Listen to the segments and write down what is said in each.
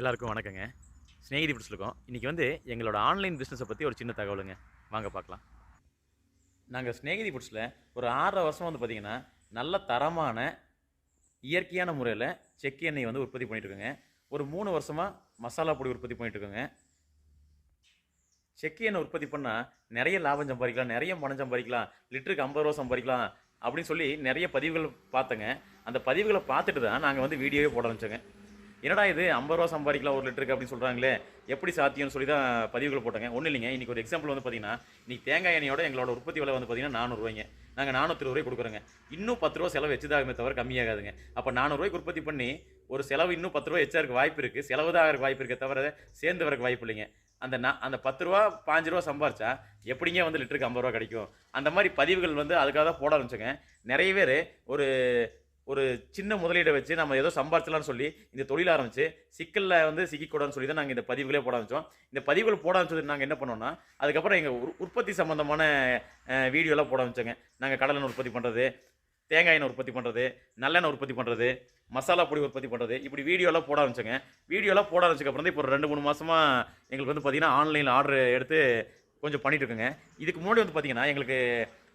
எல்லாருக்கும் வணக்கங்க. ஸ்நேகிதி ஃபுட்ஸ்ல இருக்கோம். இன்னைக்கு எங்களோட ஆன்லைன் பிசினஸ பத்தி ஒரு சின்ன தகவலுங்க. வாங்க பார்க்கலாம். நாங்க ஸ்நேகிதி ஃபுட்ஸ்ல ஒரு 6 1/2 வருஷமா பார்த்தீங்கன்னா, நல்ல தரமான, இயற்கையான முறையில செக்கு எண்ணெய் உற்பத்தி பண்ணிட்டு இருக்கோங்க. ஒரு 3 வருஷமா மசாலா பொடி உற்பத்தி பண்ணிட்டு இருக்கோங்க. செக்கு எண்ணெய் உற்பத்தி பண்ணா நெறைய லாபம் சம்பாரிக்கலாம், நெறைய பணம் சம்பாரிக்கலாம், லிட்டருக்கு ரூ. 50 சம்பாரிக்கலாம் அப்படின்னு சொல்லி நெறைய பதிவுகள் பார்த்தேங்க. அந்த பதிவுகள பார்த்துட்டு தான் நாங்க வீடியோவே போட ஆரம்பிச்சோங்க. என்னடா இது ரூ. 50 சம்பாதிக்கலாம் 1 லிட்டருக்கு அப்படின்னு சொல்றாங்களே! எப்படி சாத்தியம்னு சொல்லி தான் பதிவுகள் போட்டேங்க. ஒண்ணும் இல்லைங்க. இன்னைக்கு ஒரு எக்ஸாம்பிள் பார்த்தீங்கன்னா, இன்னைக்கு தேங்காய் எண்ணெயோட எங்களோட உற்பத்தி விலை பார்த்தீங்கன்னா ரூ. 400. நாங்க ரூ. 420 குடுக்குறோங்க. இன்னும் ரூ. 10 செலவு எச்சுதாகுமே தவிர கம்மியாகாதுங்க. அப்ப ரூ. 400 உற்பத்தி பண்ணி, ஒரு செலவு இன்னும் ரூ. 10 எச்சா இருக்க வாய்ப்பு இருக்கு. செலவு தான் ஆகறக்கு வாய்ப்பு இருக்கே தவிர, சேர்ந்து வரக்கு வாய்ப்பு இல்லைங்க. அந்த ரூ. 10 ரூ. 5 சம்பாரிச்சா, எப்படிங்க லிட்டருக்கு ரூ. 50 கிடைக்கும்? அந்த மாரி பதிவுகள் அதுக்காக தான் போட ஆரம்பிச்சோங்க. நெறைய பேரு ஒரு ஒரு சின்ன முதலீட வச்சு நம்ம ஏதோ சம்பாரிச்சலாம்னு சொல்லி இந்த தொழில் ஆரம்பிச்சு, சிக்கல்ல சிக்கிக்கூடாதுன்னு சொல்லி தான் நாங்க இந்த பதிவுகளே போட ஆரம்பிச்சோம். இந்த பதிவுகள் போட ஆரம்பிச்சதுக்கு நாங்க என்ன பண்ணோம்னா, அதுக்கப்புறம் எங்க உற்பத்தி சம்பந்தமான வீடியோலாம் போட ஆரம்பிச்சோங்க. நாங்க கடலை எண்ணெய் உற்பத்தி பண்றது, தேங்காய் எண்ணெய் உற்பத்தி பண்றது, நல்லெண்ணெய் உற்பத்தி பண்றது, மசாலா பொடி உற்பத்தி பண்றது, இப்படி வீடியோலாம் போட ஆரம்பிச்சோங்க. வீடியோலாம் போட ஆரம்பிச்சதுக்கு அப்புறம் தான் இப்போ ஒரு 2, 3 மாசமா எங்களுக்கு பார்த்தீங்கன்னா, ஆன்லைன்ல ஆர்டர் எடுத்து கொஞ்சம் பண்ணிட்டு இருக்கோங்க. இதுக்கு முன்னாடி பார்த்தீங்கன்னா, எங்களுக்கு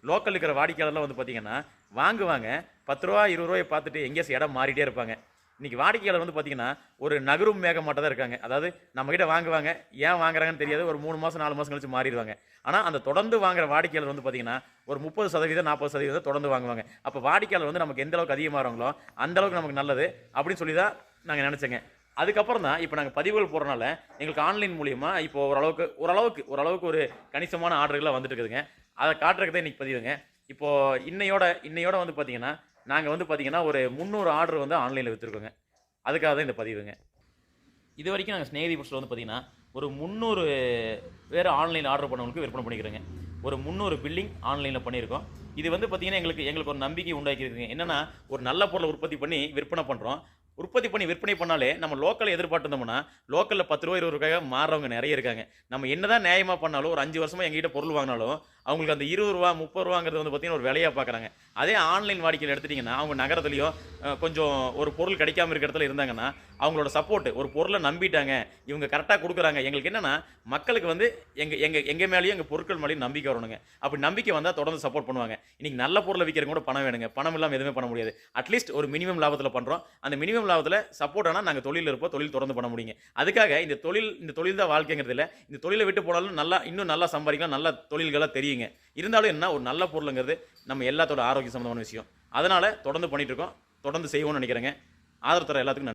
லோக்கல்ல இருக்கிற வாடிக்கையாளர்லாம் பார்த்தீங்கன்னா, வாங்குவாங்க. ரூ. 10 ரூ. 20 பார்த்துட்டு எங்கேயாச்சும் இடம் மாறிட்டே இருப்பாங்க. இன்னைக்கு வாடிக்கையாளர் பார்த்தீங்கன்னா, ஒரு நகரும் மேகமாட்ட தான் இருக்காங்க. அதாவது நம்மகிட்ட வாங்குவாங்க. ஏன் வாங்குறாங்கன்னு தெரியாது. ஒரு 3 மாசம், 4 மாசம் கழிச்சு மாறிருவாங்க. ஆனா, அந்த தொடர்ந்து வாங்குற வாடிக்கையாளர் பார்த்தீங்கன்னா, ஒரு 30% 40% தொடர்ந்து வாங்குவாங்க. அப்ப வாடிக்கையாளர் நமக்கு எந்த அளவுக்கு அதிகமாகறாங்களோ, அந்த அளவுக்கு நமக்கு நல்லது அப்படின்னு சொல்லி தான் நாங்க நெனச்சோங்க. அதுக்கப்புறம் தான் இப்ப நாங்க பதிவுகள் போடுறனால, எங்களுக்கு ஆன்லைன் மூலியமா இப்போ ஓரளவுக்கு ஒரு கணிசமான ஆர்டர்கள்லாம் வந்துட்டு இருக்குதுங்க. அத காட்டுறதுக்கு தான் இன்னைக்கு பதிவுங்க. இப்போ இன்னையோட பார்த்தீங்கன்னா, நாங்க பார்த்தீங்கன்னா, ஒரு 300 ஆர்டர் ஆன்லைன்ல வித்துருக்கோங்க. அதுக்காக தான் இந்த பதிவுங்க. இதுவரைக்கும் நாங்க ஸ்நேகிதி ஃபுட்ஸ்ல பார்த்தீங்கன்னா, ஒரு 300 பேர் ஆன்லைன்ல ஆர்டர் பண்ணவங்களுக்கு விற்பனை பண்ணிக்கிறோங்க. ஒரு 300 பில்லிங் ஆன்லைன்ல பண்ணியிருக்கோம். இது பார்த்தீங்கன்னா, எங்களுக்கு ஒரு நம்பிக்கை உண்டாக்கி இருக்குங்க. என்னன்னா, ஒரு நல்ல பொருள உற்பத்தி பண்ணி விற்பனை பண்றோம். உற்பத்தி பண்ணி விற்பனை பண்ணாலே, நம்ம லோக்கல்ல எதிர்பார்த்திருந்தோம்னா, லோக்கல்ல ரூ. 10 ரூ. 20க்காக மாறுறவங்க நெறைய இருக்காங்க. நம்ம என்னதான் நியாயமா பண்ணாலும், ஒரு 5 வருஷமா எங்ககிட்ட பொருள் வாங்குனாலும், அவங்களுக்கு அந்த ரூ. 20 ரூ. 30ங்கிறது பார்த்தீங்கன்னா, ஒரு விலையா பார்க்குறாங்க. அதே ஆன்லைன் வாடிக்கையில எடுத்துட்டீங்கன்னா, அவங்க நகரத்திலயோ கொஞ்சம் ஒரு பொருள் கிடைக்காம இருக்க இடத்துல இருந்தாங்கன்னா, அவங்களோட சப்போர்ட் ஒரு பொருள நம்பிட்டாங்க. இவங்க கரெக்ட்டா குடுக்குறாங்க. எங்களுக்கு என்னன்னா, மக்களுக்கு எங்க எங்க எங்க மேலயும், எங்க பொருட்கள் மேலயும் நம்பிக்கை வரணுங்க. அப்படி நம்பிக்கை வந்தா தொடர்ந்து சப்போர்ட் பண்ணுவாங்க. இன்னைக்கு நல்ல பொருள விக்கிறதுக்கு கூட பணம் வேணுங்க. பணம் இல்லாம எதுவுமே பண்ண முடியாது. அட்லீஸ்ட் ஒரு மினிமம் லாபத்துல பண்றோம். அந்த மினிமம் லாபத்துல சப்போர்ட் ஆனா நாங்க தொழில்ல இருப்போம். தொழில் தொடர்ந்து பண்ண முடியுங்க. அதுக்காக இந்த தொழில் தான் வாழ்க்கைங்கிறது இல்ல. இந்த தொழில விட்டு போனாலும் இன்னும் நல்லா சம்பாதிக்கலாம். நல்ல தொழில்களா தெரியுங்க. இருந்தாலும் என்ன ஒரு நல்ல பொருளுங்கிறது நம்ம எல்லாத்தோட ஆரோக்கியம் சம்பந்தமான விஷயம். அதனால தொடர்ந்து பண்ணிட்டு இருக்கோம். தொடர்ந்து செய்வோம்னு நினைக்கிறேங்க. ஆதரவு தர எல்லாத்துக்கும் நன்றி.